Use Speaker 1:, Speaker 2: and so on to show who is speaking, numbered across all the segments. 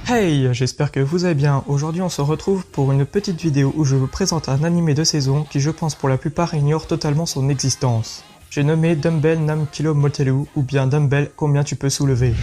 Speaker 1: Hey, j'espère que vous allez bien. Aujourd'hui on se retrouve pour une petite vidéo où je vous présente un animé de saison qui je pense pour la plupart ignore totalement son existence. J'ai nommé Dumbbell Nam Kilo Motelu ou bien Dumbbell Combien tu peux soulever.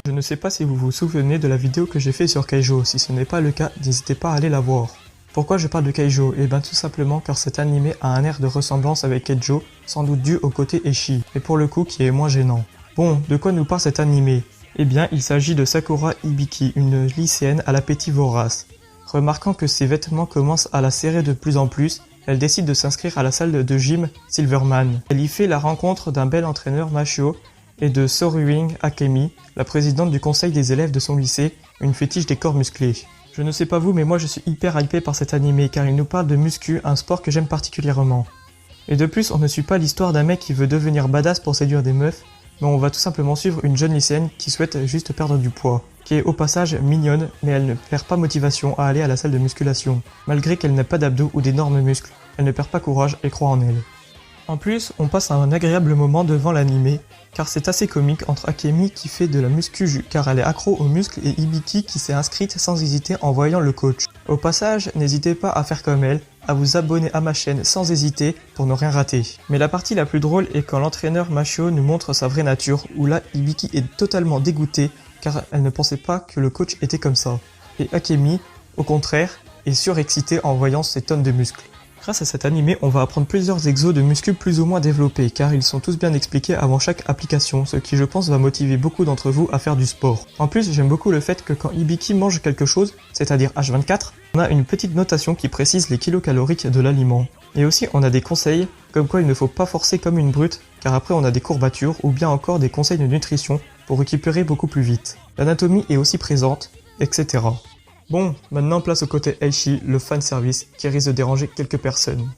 Speaker 1: Je ne sais pas si vous vous souvenez de la vidéo que j'ai fait sur Keijo, si ce n'est pas le cas, n'hésitez pas à aller la voir. Pourquoi je parle de Keijo? Eh bien tout simplement car cet animé a un air de ressemblance avec Keijo, sans doute dû au côté ecchi, mais pour le coup qui est moins gênant. Bon, de quoi nous parle cet animé? Eh bien il s'agit de Sakura Hibiki, une lycéenne à l'appétit vorace. Remarquant que ses vêtements commencent à la serrer de plus en plus, elle décide de s'inscrire à la salle de gym Silverman. Elle y fait la rencontre d'un bel entraîneur Mashio et de Soruing Akemi, la présidente du conseil des élèves de son lycée, une fétiche des corps musclés. Je ne sais pas vous, mais moi je suis hyper hypé par cet animé car il nous parle de muscu, un sport que j'aime particulièrement. Et de plus, on ne suit pas l'histoire d'un mec qui veut devenir badass pour séduire des meufs, mais on va tout simplement suivre une jeune lycéenne qui souhaite juste perdre du poids, qui est au passage mignonne, mais elle ne perd pas motivation à aller à la salle de musculation. Malgré qu'elle n'ait pas d'abdos ou d'énormes muscles, elle ne perd pas courage et croit en elle. En plus, on passe un agréable moment devant l'animé, car c'est assez comique entre Akemi qui fait de la muscu car elle est accro aux muscles et Hibiki qui s'est inscrite sans hésiter en voyant le coach. Au passage, n'hésitez pas à faire comme elle, à vous abonner à ma chaîne sans hésiter pour ne rien rater. Mais la partie la plus drôle est quand l'entraîneur Mashio nous montre sa vraie nature, où là Hibiki est totalement dégoûtée car elle ne pensait pas que le coach était comme ça. Et Akemi, au contraire, est surexcitée en voyant ces tonnes de muscles. Grâce à cet animé, on va apprendre plusieurs exos de muscles plus ou moins développés, car ils sont tous bien expliqués avant chaque application, ce qui je pense va motiver beaucoup d'entre vous à faire du sport. En plus, j'aime beaucoup le fait que quand Hibiki mange quelque chose, c'est-à-dire H24, on a une petite notation qui précise les kilocaloriques de l'aliment. Et aussi, on a des conseils, comme quoi il ne faut pas forcer comme une brute, car après on a des courbatures, ou bien encore des conseils de nutrition pour récupérer beaucoup plus vite. L'anatomie est aussi présente, etc. Bon, maintenant place au côté ecchi, le fanservice, qui risque de déranger quelques personnes.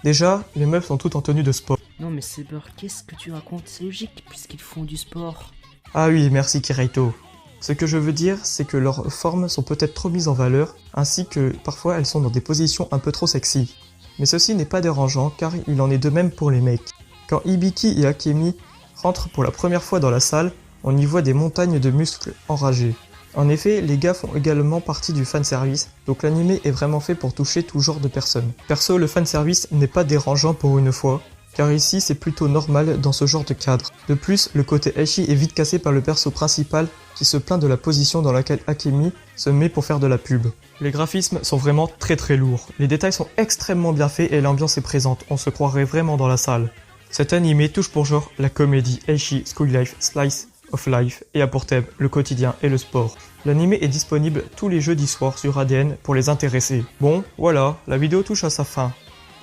Speaker 1: Déjà, les meufs sont toutes en tenue de sport.
Speaker 2: Non mais Saber, qu'est-ce que tu racontes? C'est logique puisqu'ils font du sport.
Speaker 1: Ah oui, merci Kireito. Ce que je veux dire, c'est que leurs formes sont peut-être trop mises en valeur, ainsi que parfois elles sont dans des positions un peu trop sexy. Mais ceci n'est pas dérangeant, car il en est de même pour les mecs. Quand Hibiki et Akemi rentrent pour la première fois dans la salle, on y voit des montagnes de muscles enragés. En effet, les gars font également partie du fanservice, donc l'animé est vraiment fait pour toucher tout genre de personnes. Perso, le fanservice n'est pas dérangeant pour une fois, car ici c'est plutôt normal dans ce genre de cadre. De plus, le côté ecchi est vite cassé par le perso principal qui se plaint de la position dans laquelle Akemi se met pour faire de la pub. Les graphismes sont vraiment très lourds, les détails sont extrêmement bien faits et l'ambiance est présente, on se croirait vraiment dans la salle. Cet animé touche pour genre la comédie, ecchi, school life, slice of life et a pour thème le quotidien et le sport. L'animé est disponible tous les jeudis soirs sur ADN pour les intéressés. Bon, voilà, la vidéo touche à sa fin.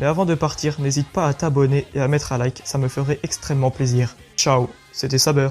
Speaker 1: Mais avant de partir, n'hésite pas à t'abonner et à mettre un like, ça me ferait extrêmement plaisir. Ciao, c'était Saber.